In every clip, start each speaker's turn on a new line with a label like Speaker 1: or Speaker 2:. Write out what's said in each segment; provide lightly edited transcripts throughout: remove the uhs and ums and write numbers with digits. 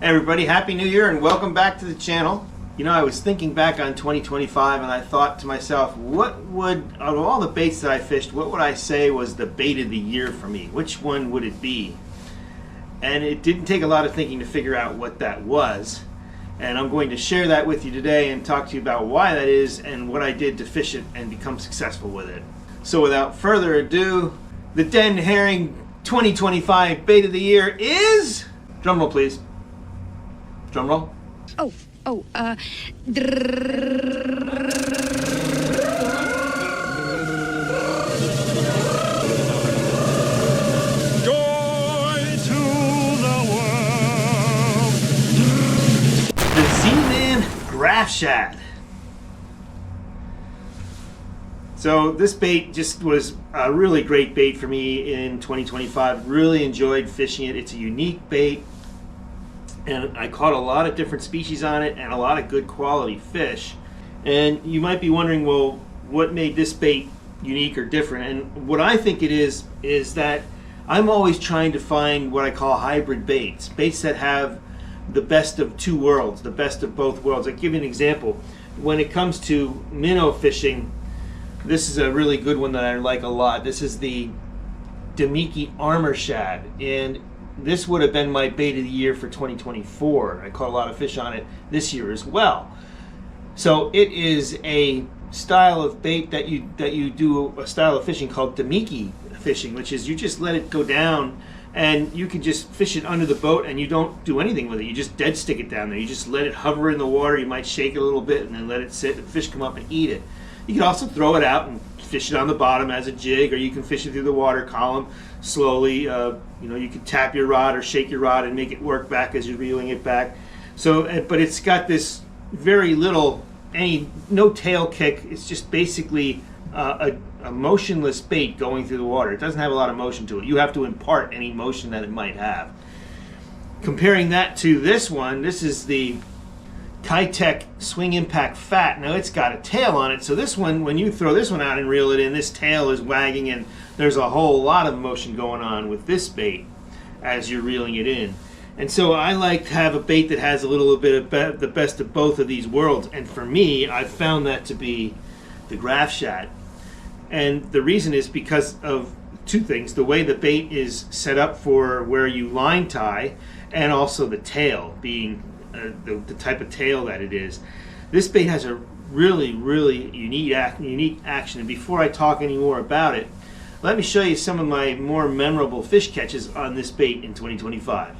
Speaker 1: Hey everybody, Happy New Year and welcome back to the channel. You know, I was thinking back on 2025 and I thought to myself, out of all the baits that I fished, what would I say was the bait of the year for me? Which one would it be? And it didn't take a lot of thinking to figure out what that was. And I'm going to share that with you today and talk to you about why that is and what I did to fish it and become successful with it. So without further ado, the Den Haring 2025 bait of the year is... Drum roll, please. Drum roll. Graph shad. So this bait just was a really great bait for me in 2025. Really enjoyed fishing it. It's a unique bait and I caught a lot of different species on it and a lot of good quality fish. And you might be wondering, well, what made this bait unique or different? And what I think it is that I'm always trying to find what I call hybrid baits that have the best of two worlds, the best of both worlds. I'll give you an example. When it comes to minnow fishing, this is a really good one that I like a lot. This is the Demiki Armor Shad, and this would have been my bait of the year for 2024. I caught a lot of fish on it this year as well. So it is a style of bait that you do a style of fishing called Demiki fishing, which is you just let it go down and you can just fish it under the boat and you don't do anything with it. You just dead stick it down there. You just let it hover in the water. You might shake it a little bit and then let it sit and fish come up and eat it. You can also throw it out and fish it on the bottom as a jig, or you can fish it through the water column slowly. You can tap your rod or shake your rod and make it work back as you're reeling it back. So, but it's got this very little, no tail kick. It's just basically a motionless bait going through the water. It doesn't have a lot of motion to it. You have to impart any motion that it might have. Comparing that to this one, this is the Kitech Swing Impact Fat. Now it's got a tail on it, so this one, when you throw this one out and reel it in, this tail is wagging and there's a whole lot of motion going on with this bait as you're reeling it in. And so I like to have a bait that has a little bit of the best of both of these worlds, and for me, I've found that to be the Graph Shad. And the reason is because of two things: the way the bait is set up for where you line tie, and also the tail being the type of tail that it is. This bait has a really unique action. And before I talk any more about it, let me show you some of my more memorable fish catches on this bait in 2025.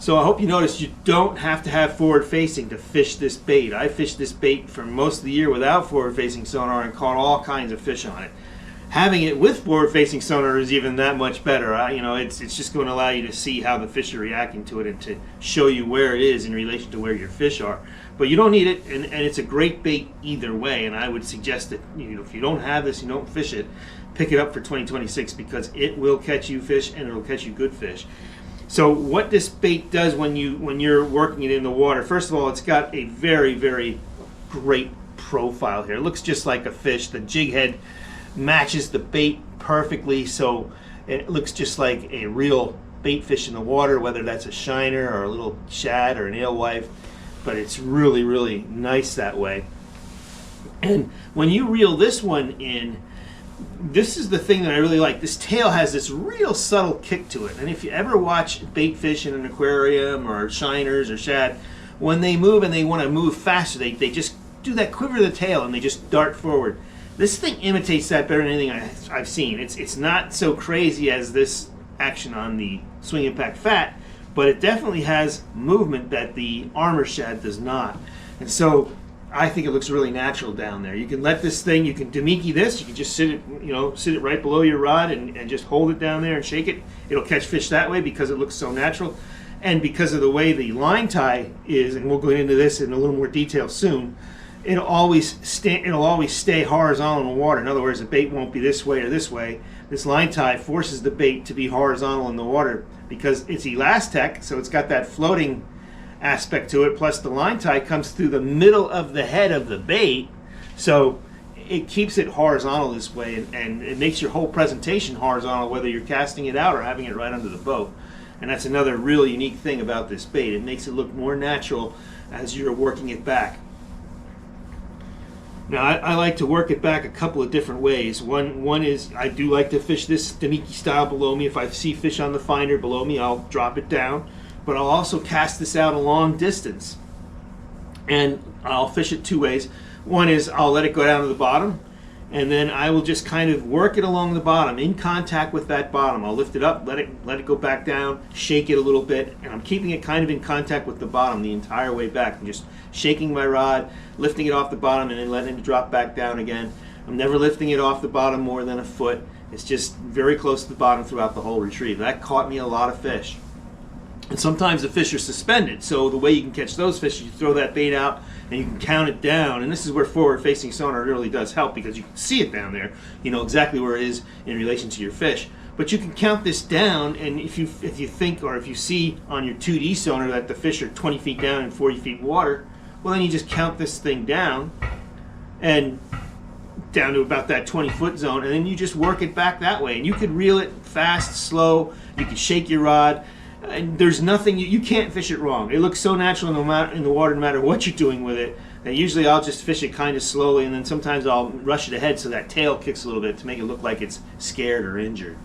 Speaker 1: So I hope you noticed you don't have to have forward facing to fish this bait. I fished this bait for most of the year without forward facing sonar and caught all kinds of fish on it. Having it with forward facing sonar is even that much better. It's just going to allow you to see how the fish are reacting to it and to show you where it is in relation to where your fish are. But you don't need it, and it's a great bait either way. And I would suggest that if you don't have this, you don't fish it, pick it up for 2026 because it will catch you fish and it'll catch you good fish. So what this bait does when you're working it in the water, first of all, it's got a very, very great profile here. It looks just like a fish. The jig head matches the bait perfectly, so it looks just like a real bait fish in the water, whether that's a shiner or a little shad or an alewife, but it's really, really nice that way. And when you reel this one in, this is the thing that I really like. This tail has this real subtle kick to it. And if you ever watch bait fish in an aquarium or shiners or shad, when they move and they want to move faster, they just do that quiver of the tail and they just dart forward. This thing imitates that better than anything I've seen. It's not so crazy as this action on the Swing Impact Fat, but it definitely has movement that the Armor Shad does not. And so I think it looks really natural down there. You can let this thing, you can Damiki this, you can just sit it right below your rod and just hold it down there and shake it. It'll catch fish that way because it looks so natural. And because of the way the line tie is, and we'll go into this in a little more detail soon, it'll always stay horizontal in the water. In other words, the bait won't be this way or this way. This line tie forces the bait to be horizontal in the water because it's Elastec, so it's got that floating aspect to it, plus the line tie comes through the middle of the head of the bait, so it keeps it horizontal this way, and it makes your whole presentation horizontal whether you're casting it out or having it right under the boat. And that's another really unique thing about this bait. It makes it look more natural as you're working it back. Now I like to work it back a couple of different ways. One is I do like to fish this Damiki style below me. If I see fish on the finder below me, I'll drop it down. But I'll also cast this out a long distance. And I'll fish it two ways. One is I'll let it go down to the bottom, and then I will just kind of work it along the bottom, in contact with that bottom. I'll lift it up, let it go back down, shake it a little bit, and I'm keeping it kind of in contact with the bottom the entire way back. I'm just shaking my rod, lifting it off the bottom, and then letting it drop back down again. I'm never lifting it off the bottom more than a foot. It's just very close to the bottom throughout the whole retrieve. That caught me a lot of fish. And sometimes the fish are suspended, so the way you can catch those fish is you throw that bait out and you can count it down. And this is where forward-facing sonar really does help because you can see it down there. You know exactly where it is in relation to your fish. But you can count this down, and if you think, or if you see on your 2D sonar that the fish are 20 feet down in 40 feet water, well then you just count this thing down and down to about that 20-foot zone, and then you just work it back that way. And you could reel it fast, slow, you could shake your rod. And there's nothing, you can't fish it wrong. It looks so natural in the water no matter what you're doing with it, that usually I'll just fish it kind of slowly, and then sometimes I'll rush it ahead so that tail kicks a little bit to make it look like it's scared or injured.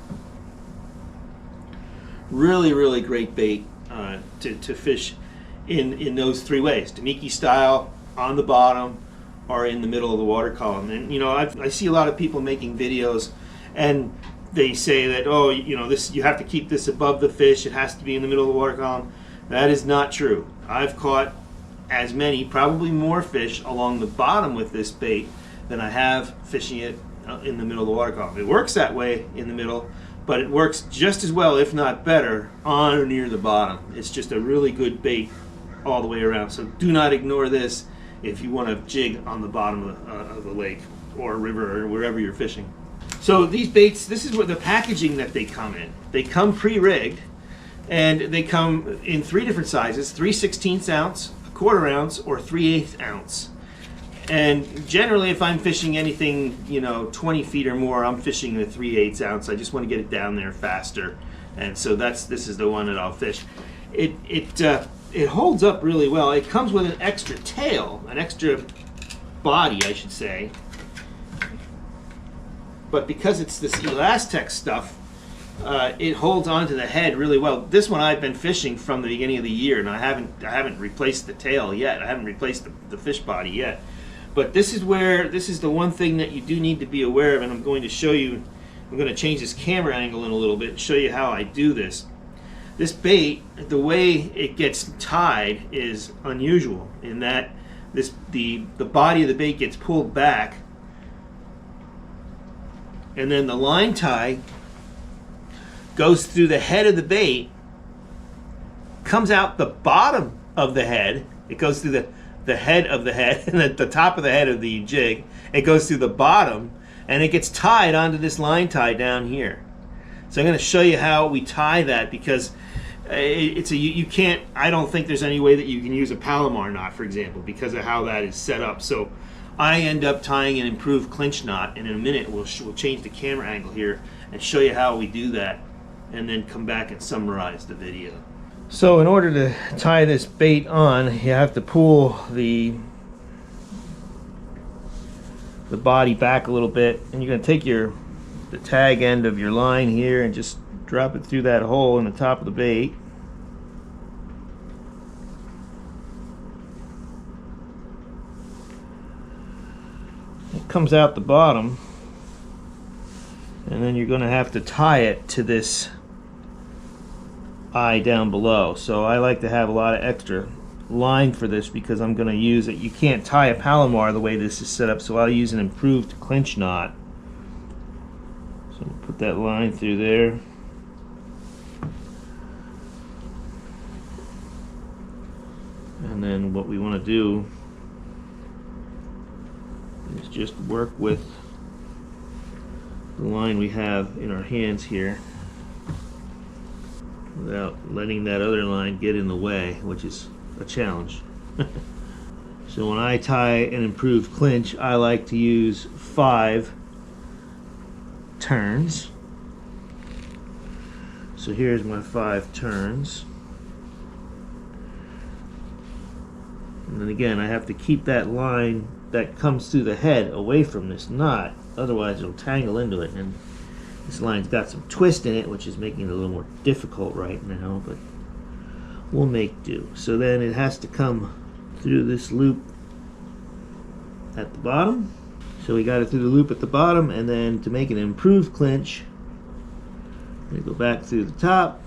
Speaker 1: Really, really great bait to fish in those three ways. Damiki style, on the bottom, or in the middle of the water column. And I see a lot of people making videos, and they say that, oh, this, you have to keep this above the fish, it has to be in the middle of the water column. That is not true. I've caught as many, probably more fish along the bottom with this bait than I have fishing it in the middle of the water column. It works that way in the middle, but it works just as well, if not better, on or near the bottom. It's just a really good bait all the way around. So do not ignore this if you want to jig on the bottom of the lake or river or wherever you're fishing. So these baits, this is what the packaging that they come in. They come pre-rigged, and they come in three different sizes: 3/16 ounce, 1/4 ounce, or 3/8 ounce. And generally, if I'm fishing anything 20 feet or more, I'm fishing the 3/8 ounce. I just want to get it down there faster, and so this is the one that I'll fish. It holds up really well. It comes with an extra tail, an extra body, I should say. But because it's this Elastec stuff, it holds onto the head really well. This one I've been fishing from the beginning of the year, and I haven't replaced the tail yet. I haven't replaced the fish body yet. But this is the one thing that you do need to be aware of, and I'm going to show you. I'm going to change this camera angle in a little bit and show you how I do this. This bait, the way it gets tied is unusual in that the body of the bait gets pulled back, and then the line tie goes through the head of the bait, comes out the bottom of the head. It goes through the head of the head and the top of the head of the jig. It goes through the bottom, and it gets tied onto this line tie down here. So I'm going to show you how we tie that, because you can't, I don't think there's any way that you can use a Palomar knot, for example, because of how that is set up. So I end up tying an improved clinch knot, and in a minute we'll change the camera angle here and show you how we do that, and then come back and summarize the video. So in order to tie this bait on, you have to pull the body back a little bit, and you're going to take the tag end of your line here and just drop it through that hole in the top of the bait. It comes out the bottom, and then you're going to have to tie it to this eye down below. So I like to have a lot of extra line for this because I'm going to use it. You can't tie a Palomar the way this is set up, so I'll use an improved clinch knot. So put that line through there. And then what we want to do is just work with the line we have in our hands here without letting that other line get in the way, which is a challenge. So when I tie an improved clinch, I like to use 5 turns. So here's my 5 turns. And then again, I have to keep that line that comes through the head away from this knot, otherwise it'll tangle into it, and this line's got some twist in it, which is making it a little more difficult right now, but we'll make do. So then it has to come through this loop at the bottom. So we got it through the loop at the bottom, and then to make an improved clinch, we go back through the top,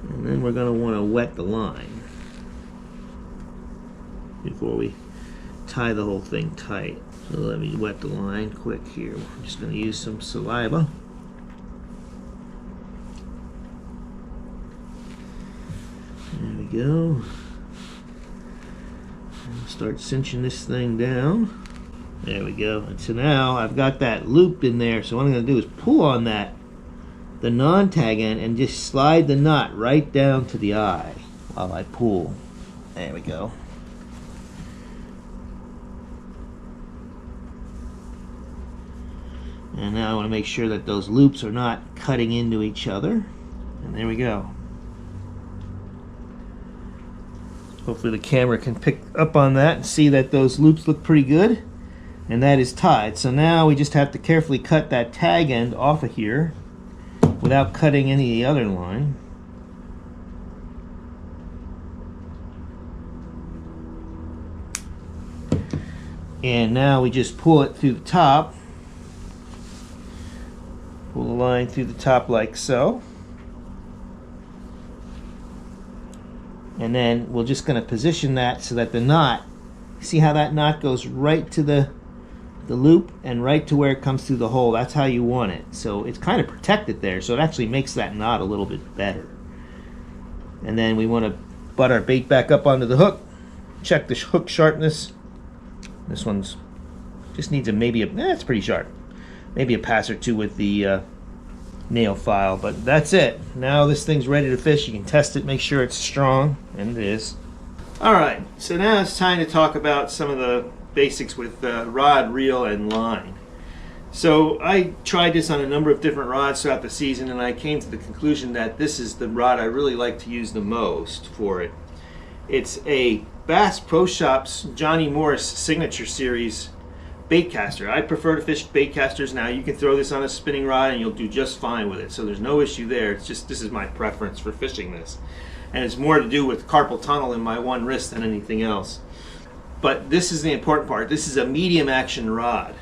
Speaker 1: and then we're going to want to wet the line before we tie the whole thing tight. So let me wet the line quick here. I'm just going to use some saliva. There we go. And start cinching this thing down. There we go. And so now I've got that loop in there. So what I'm going to do is pull on that, the non-tag end, and just slide the knot right down to the eye while I pull. There we go. And now I want to make sure that those loops are not cutting into each other. And there we go. Hopefully the camera can pick up on that and see that those loops look pretty good. And that is tied. So now we just have to carefully cut that tag end off of here without cutting any of the other line. And now we just pull it through the top. Pull the line through the top like so. And then we're just going to position that so that the knot, see how that knot goes right to the loop and right to where it comes through the hole. That's how you want it. So it's kind of protected there, so it actually makes that knot a little bit better. And then we want to butt our bait back up onto the hook. Check the hook sharpness. This one's just needs it's pretty sharp. Maybe a pass or two with the nail file, but that's it. Now this thing's ready to fish. You can test it, make sure it's strong, and it is. Alright, so now it's time to talk about some of the basics with rod, reel, and line. So I tried this on a number of different rods throughout the season, and I came to the conclusion that this is the rod I really like to use the most for it. It's a Bass Pro Shops Johnny Morris Signature Series bait caster. I prefer to fish bait casters now. You can throw this on a spinning rod and you'll do just fine with it, so there's no issue there. It's just, this is my preference for fishing this, and it's more to do with carpal tunnel in my one wrist than anything else. But this is the important part. This is a medium action rod.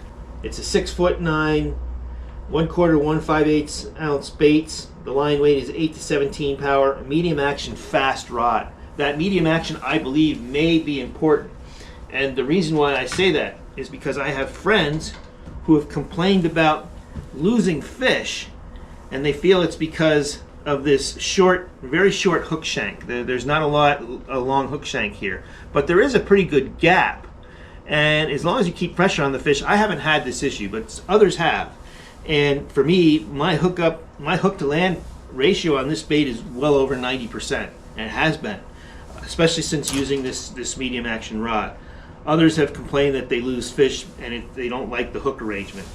Speaker 1: It's a 6'9", 1/4, 1/5/8 ounce baits, The line weight is 8 to 17 power, medium action, fast rod. That medium action, I believe, may be important. And the reason why I say that is because I have friends who have complained about losing fish, and they feel it's because of this short, very short hook shank. There's not a long hook shank here, but there is a pretty good gap. And as long as you keep pressure on the fish, I haven't had this issue, but others have. And for me, my hook to land ratio on this bait is well over 90%, and it has been, especially since using this medium action rod. Others have complained that they lose fish and they don't like the hook arrangement.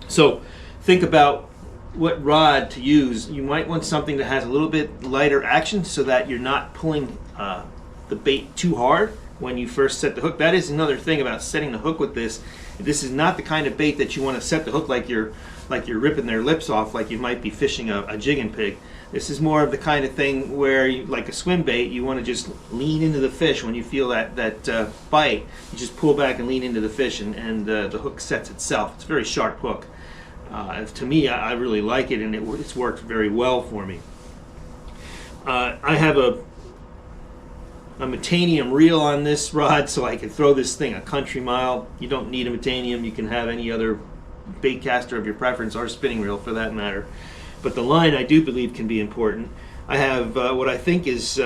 Speaker 1: So think about what rod to use. You might want something that has a little bit lighter action so that you're not pulling the bait too hard when you first set the hook. That is another thing about setting the hook with this. This is not the kind of bait that you want to set the hook like you're ripping their lips off, like you might be fishing a jigging pig. This is more of the kind of thing where, like a swim bait, you want to just lean into the fish when you feel that bite. You just pull back and lean into the fish, and the hook sets itself. It's a very sharp hook. To me, I really like it, and it's worked very well for me. I have a metanium reel on this rod, so I can throw this thing a country mile. You don't need a metanium. You can have any other bait caster of your preference, or spinning reel for that matter. But the line, I do believe, can be important. I have what I think is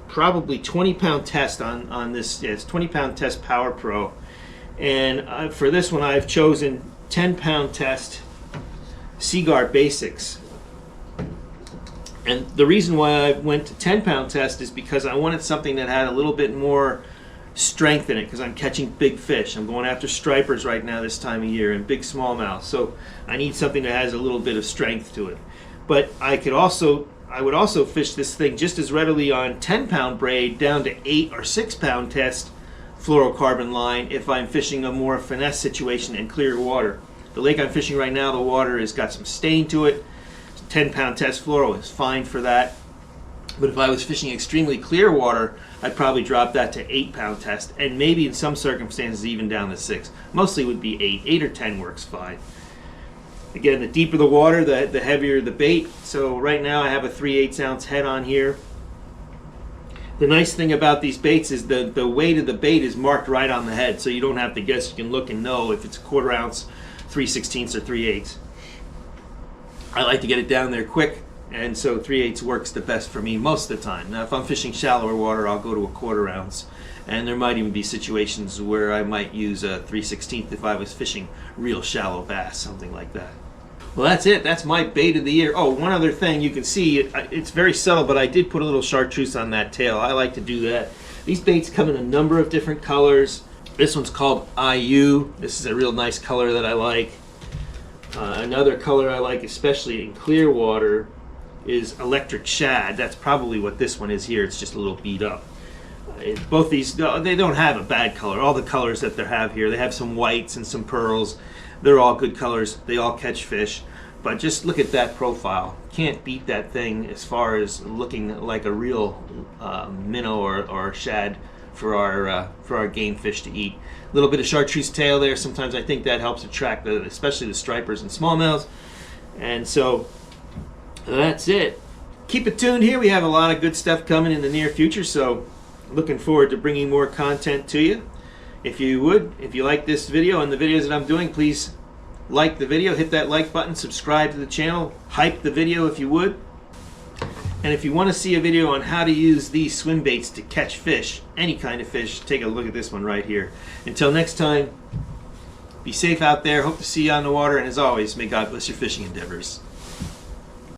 Speaker 1: probably 20-pound test on this. Yeah, it's 20-pound test Power Pro. And for this one, I've chosen 10-pound test Seaguard Basics. And the reason why I went to 10-pound test is because I wanted something that had a little bit more strength in it, because I'm catching big fish. I'm going after stripers right now this time of year and big smallmouth, so I need something that has a little bit of strength to it. But I would also fish this thing just as readily on 10-pound braid down to 8 or 6-pound test fluorocarbon line if I'm fishing a more finesse situation in clear water. The lake I'm fishing right now, the water has got some stain to it. 10-pound test fluoro is fine for that. But if I was fishing extremely clear water, I'd probably drop that to 8-pound test, and maybe in some circumstances even down to 6. Mostly would be 8. 8 or 10 works fine. Again, the deeper the water, the heavier the bait. So right now I have a 3/8 ounce head on here. The nice thing about these baits is the weight of the bait is marked right on the head, so you don't have to guess. You can look and know if it's a 1/4 ounce, 3/16 or 3/8. I like to get it down there quick, and so 3/8 works the best for me most of the time. Now if I'm fishing shallower water, I'll go to a 1/4 ounce, and there might even be situations where I might use a 3/16 if I was fishing real shallow bass, something like that. Well, that's it. That's my bait of the year. Oh, one other thing, you can see it's very subtle, but I did put a little chartreuse on that tail. I like to do that. These baits come in a number of different colors. This one's called IU. This is a real nice color that I like. Another color I like, especially in clear water, is electric shad. That's probably what this one is here. It's just a little beat up. Both these, they don't have a bad color. All the colors that they have here, they have some whites and some pearls. They're all good colors. They all catch fish. But just look at that profile. Can't beat that thing as far as looking like a real minnow or shad for our game fish to eat. A little bit of chartreuse tail there. Sometimes I think that helps attract especially the stripers and smallmouths. And so that's it. Keep it tuned here. We have a lot of good stuff coming in the near future, so looking forward to bringing more content to you. If you like this video and the videos that I'm doing, please like the video, hit that like button, subscribe to the channel, hype the video if you would. And if you want to see a video on how to use these swim baits to catch fish, any kind of fish, take a look at this one right here. Until next time, be safe out there. Hope to see you on the water, and as always, may God bless your fishing endeavors.